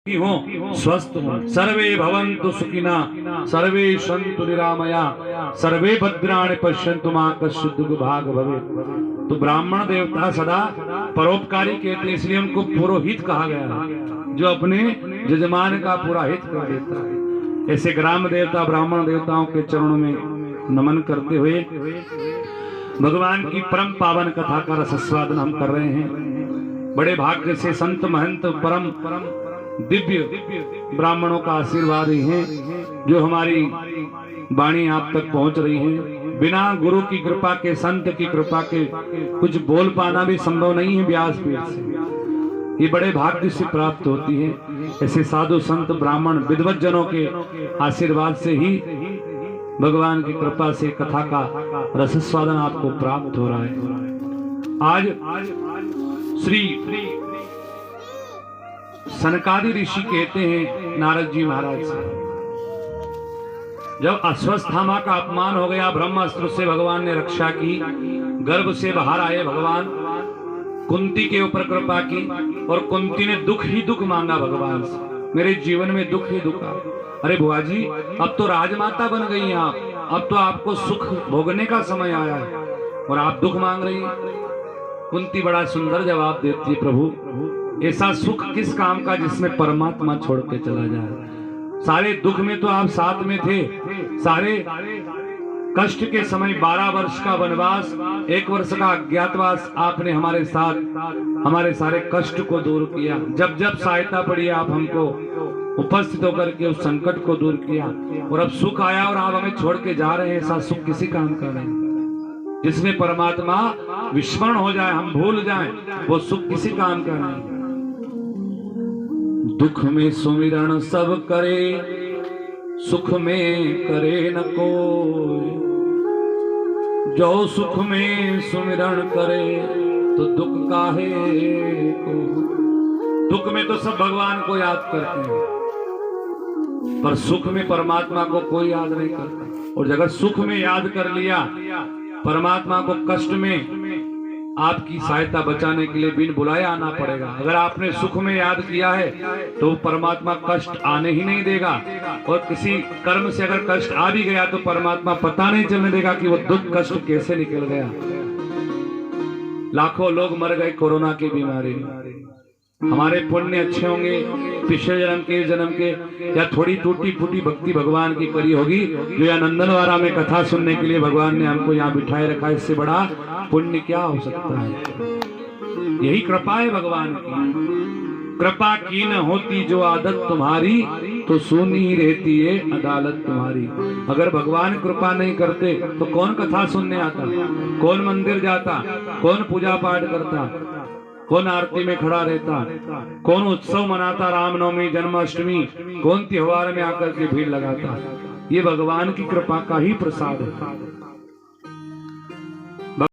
हो स्वस्थ हो। सर्वे भवन्तु सुखिना सर्वे सन्तु निरामया सर्वे भद्राणि पश्यन्तु मा कश्चित् दुर्भाग् भवेत्। तो ब्राह्मण देवता सदा परोपकारी कहते हैं, इसलिए उनको पुरोहित कहा गया है, जो अपने यजमान का पूरा हित कर देता है। ऐसे ग्राम देवता ब्राह्मण देवताओं के चरणों में नमन करते हुए भगवान की परम पावन कथा का रसस्वादन हम कर रहे हैं। बड़े भाग्य से संत महंत परम दिव्य ब्राह्मणों का आशीर्वाद ही है जो हमारी वाणी आप तक पहुंच रही है। बिना गुरु की कृपा के, संत की कृपा के कुछ बोल पाना भी संभव नहीं है व्यासपीठ से। ये बड़े भाग्य से प्राप्त होती है। ऐसे साधु संत ब्राह्मण विद्वत जनों के आशीर्वाद से ही भगवान की कृपा से कथा का रसस्वादन आपको प्राप्त हो रहा है। आज श्री सनकादि ऋषि कहते हैं नारद जी महाराज से, जब अश्वत्थामा का अपमान हो गया, ब्रह्मास्त्र से भगवान ने रक्षा की, गर्भ से बाहर आए भगवान, कुंती के ऊपर कृपा की और कुंती ने दुख ही दुख मांगा भगवान से, मेरे जीवन में दुख ही दुख आ। अरे बुआ जी, अब तो राजमाता बन गई हैं आप, अब तो आपको सुख भोगने का समय आया है और आप दुख मांग रही हैं। कुंती बड़ा सुंदर जवाब देती है, प्रभु ऐसा सुख किस काम का जिसमें परमात्मा छोड़ के चला जाए। सारे दुख में तो आप साथ में थे, सारे कष्ट के समय 12 वर्ष का वनवास, 1 वर्ष का अज्ञातवास आपने हमारे साथ हमारे सारे कष्ट को दूर किया। जब जब सहायता पड़ी आप हमको उपस्थित होकर के उस संकट को दूर किया और अब सुख आया और आप हमें छोड़ के जा रहे हैं। ऐसा सुख किसी काम का नहीं जिसमें परमात्मा विस्मरण हो जाए, हम भूल जाएं, वो सुख किसी काम का नहीं। दुख में सुमिरन सब करे, सुख में करे न कोई, जो सुख में सुमिरन करे तो दुख काहे को। दुख में तो सब भगवान को याद करते हैं, पर सुख में परमात्मा को कोई याद नहीं करता। और अगर सुख में याद कर लिया परमात्मा को, कष्ट में आपकी सहायता बचाने के लिए बिन बुलाए आना पड़ेगा। अगर आपने सुख में याद किया है तो परमात्मा कष्ट आने ही नहीं देगा, और किसी कर्म से अगर कष्ट आ भी गया तो परमात्मा पता नहीं चलने देगा कि वो दुख कष्ट कैसे निकल गया। लाखों लोग मर गए कोरोना की बीमारी में, हमारे पुण्य अच्छे होंगे, पिछले जन्म के या थोड़ी टूटी फूटी भक्ति भगवान की करी होगी, जो या नंदनवारा में कथा सुनने के लिए भगवान ने हमको यहाँ बिठाए रखा। इससे बड़ा पुण्य क्या हो सकता है। यही कृपा है भगवान की। कृपा की न होती जो आदत तुम्हारी, तो सुनी रहती है अदालत तुम्हारी। अगर भगवान कृपा नहीं करते तो कौन कथा सुनने आता, कौन मंदिर जाता, कौन पूजा पाठ करता, कौन आरती में खड़ा रहता, कौन उत्सव मनाता, रामनवमी जन्माष्टमी, कौन त्योहार में आकर के भीड़ लगाता। ये भगवान की कृपा का ही प्रसाद है।